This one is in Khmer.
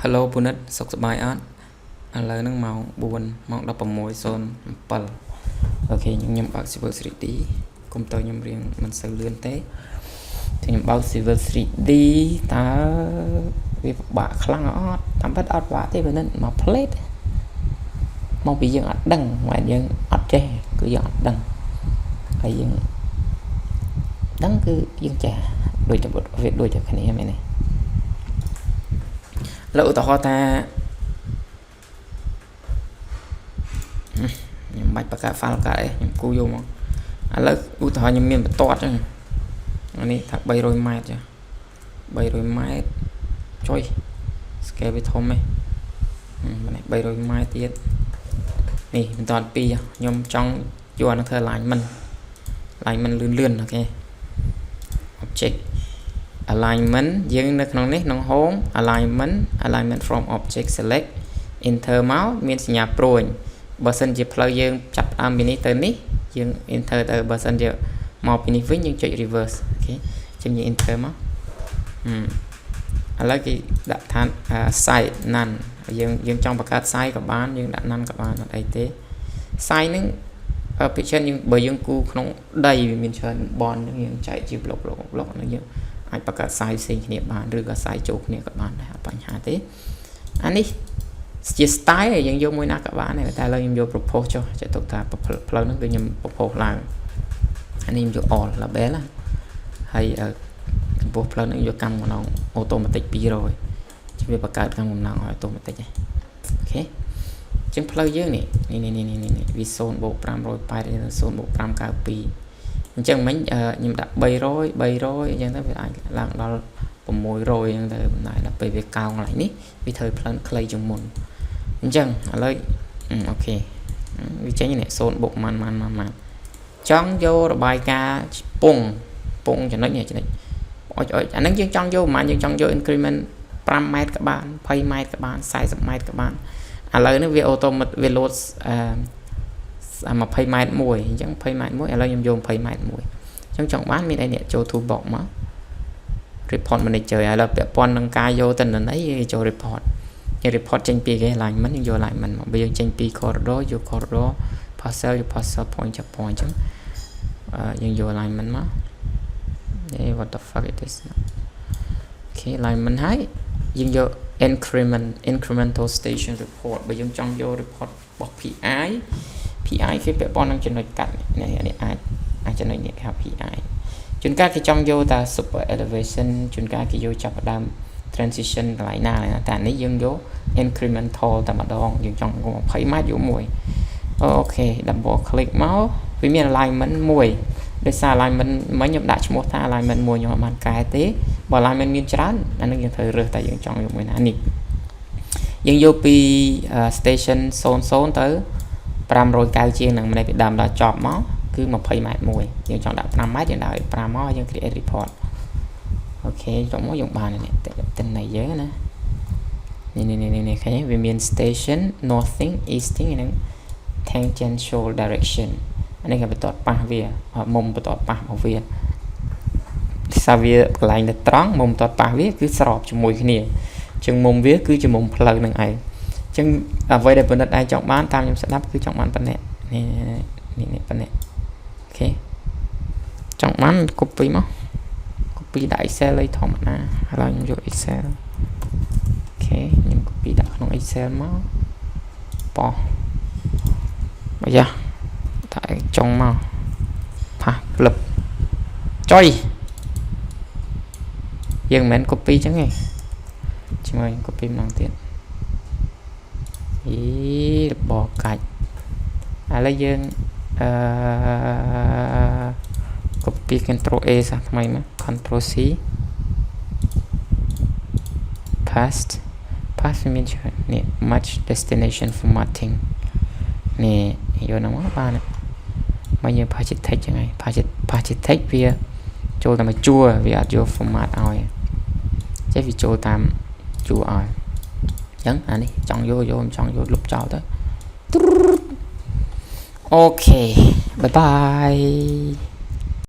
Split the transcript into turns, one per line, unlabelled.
Hello ពូនិតសុខសប្បាយអត់ឥឡូវហ្នឹងម៉ោង4ម៉ោង16:07អូខេខ្ញុំបើក Civil 3D កុំតើខ្ញុំរៀងមិនសូវលឿនទេខ្ញុំបើក Civil 3D តើវាពិបាកខ្លាំងអត់តាមពិតអត់ពិបាកទេពូនិតមក plate មកពីយើងអត់ដឹងមិនយើងអត់ចេះគឺយើងអត់ដឹងហើយយើងដឹងគឺយើងចេះដូចតែវាដូចតែគ្នាមែនទេលើឧទាហរណ៍ថាខ្ញុំបាច់បង្កើត file កើតអីខ្ញុំគូយកមកឥឡូវឧទាហរណ៍ខ្ញុំមានបន្ទាត់ចឹងនេះថា300 ម៉ែត្រចា300 ម៉ែត្រចុយ scale វាធំហ៎នេះ300 ម៉ែត្រទៀតនេះបន្ទាត់2ខ្ញុំចង់យកអានឹងធ្វើ alignment លឿនអូខេ object alignment យើងនៅក្នុងនេះក្នុង home alignment from object select enter មកមានសញ្ញាព្រួយបើសិនជាផ្លូវយើងចាប់ផ្ដើមពីនេះទៅនេះយើង enter ទៅបើសិនជាមកពីនេះវិញយើងចុច reverse អូខេចឹងយើង enter មកឥឡូវគេដាក់ឋាន site none យើងចង់បង្កើត site ក៏បានយើងដាក់ none ក៏បានអត់អីទេ site ហ្នឹងpicture យើងបើយើងគូក្នុងដីវាមានច្រើនបនយើងចែកជា block ហ្នឹងយើងអាចបង្កើត size ផ្សេងគ្នាបានឬក៏ size ចូលគ្នាក៏បានដែរអត់បញ្ហាទេអានេះជា style យើងយកមួយណាក៏បានដែរតែឥឡូវខ្ញុំយក propose ចុះចេះទុកថាផ្លូវហ្នឹងគឺខ្ញុំ propose ឡើងអានេះខ្ញុំយក all label ណាហើយចំពោះផ្លូវហ្នឹងយកកម្មកំណង automatic 200ជាវាបង្កើតកម្មកំណងឲ្យ automatic ហ្នឹងអូខេចឹងផ្លូវយើងនេះវា 0 + 580 0 + 592អញ្ចឹងមិញខ្ញុំដាក់300អញ្ចឹងទៅវាអាចឡើងដល់600អញ្ចឹងទៅបណ្ដាលដល់ពេលវាកោងកន្លែងនេះវាធ្វើផ្លូវខ្លីជាងមុនអញ្ចឹងឥឡូវអូខេវាចេញនេះ0 + ម៉ានចង់យករបាយការណ៍ពងចំណុចនេះចំណុចអុចអាហ្នឹងយើងចង់យកប្រហែលយើងចង់យក increment 5 ម៉ែត្រក៏បាន20 ម៉ែត្រក៏បាន40 ម៉ែត្រក៏បានឥឡូវនេះវា automatic វា load 20 ម៉ែត្រមួយអញ្ចឹង20 ម៉ែត្រមួយឥឡូវខ្ញុំយក20 ម៉ែត្រមួយអញ្ចឹងចង់បានមានអីនេះចូល toolbox មក report manager ឥឡូវពាក់ព័ន្ធនឹងការយកទៅន័យចូល report គេ report ចេញពីគេ alignment យើងយក alignment មកបើយើងចេញពី corridor យក corridor parcel យក parcel point ចាប់ point អញ្ចឹងយើងយក alignment មក what the fuck it is អូខេ alignment ហើយយើងយក incremental station report បើយើងចង់យក report របស់ PI គេពាក់ព័ន្ធនឹងចំណុចកាត់នេះអាចចំណុចនេះគេហៅ PI ជួនកាលគេចង់យកតា super elevation ជួនកាលគេយកចាប់ផ្ដើម transition កន្លែងណាតែនេះយើងយក incremental តែម្ដងយើងចង់20 ម៉ែត្រយកមួយអូខេ double click មកវាមាន alignment មួយដោយសារ alignment មិញខ្ញុំដាក់ឈ្មោះថា alignment មួយខ្ញុំអត់បានកែទេបើ alignment មានច្រើនអានឹងយើងត្រូវរើសតែយើងចង់យកមួយណានេះយើងយកពី station 00ទៅ590ជាងនឹងម្លេះពីដើមដល់ចប់មកគឺ20 ម៉ែត្រមួយយើងចង់ដាក់5 ម៉ែត្រយើងដាក់ឲ្យ5មកយើង create report អូខេចុះមកយើងបាននេះទិន្នន័យយើងណានេះឃើញវាមាន station northing easting និង tangential direction អានេះគេបន្តប៉ះវាមុំបន្តប៉ះរបស់វាសារវាកន្លែងទៅត្រង់មុំបន្តប៉ះវាគឺស្របជាមួយគ្នាជាងមុំវាគឺជាមុំផ្លូវនឹងឯងចឹងអ្វីដែលបណ្ឌិតឯងចង់បានតាមខ្ញុំស្ដាប់គឺចង់បានប៉ុណ្ណេះនេះប៉ុណ្ណេះអូខេចង់បាន copy មក copy ដាក់ Excel ឲ្យធម្មតាឥឡូវខ្ញុំយក Excel អូខេខ្ញុំ copy ដាក់ក្នុង Excel មកប៉ោះបើយ៉ាតែចុងមកផាសផ្លឹបចុយយើងមិនមែន copy ចឹងទេជាមួយ copy ម្ដងទៀតរបកាច់ឥឡូវយើងcopy Ctrl A សោះថ្មីមក Ctrl C paste មានច្រើននេះ match destination formatting នេះយកហ្នឹងមកបានមកយើងផាសជា text ចឹងហើយផាសជា text វាចូលតាមជួរវាអត់យក format ឲ្យចេះវាចូលតាមជួរឲ្យចឹងអានេះចង់យកចង់យកលុបចោលទៅអូខេបាយបាយ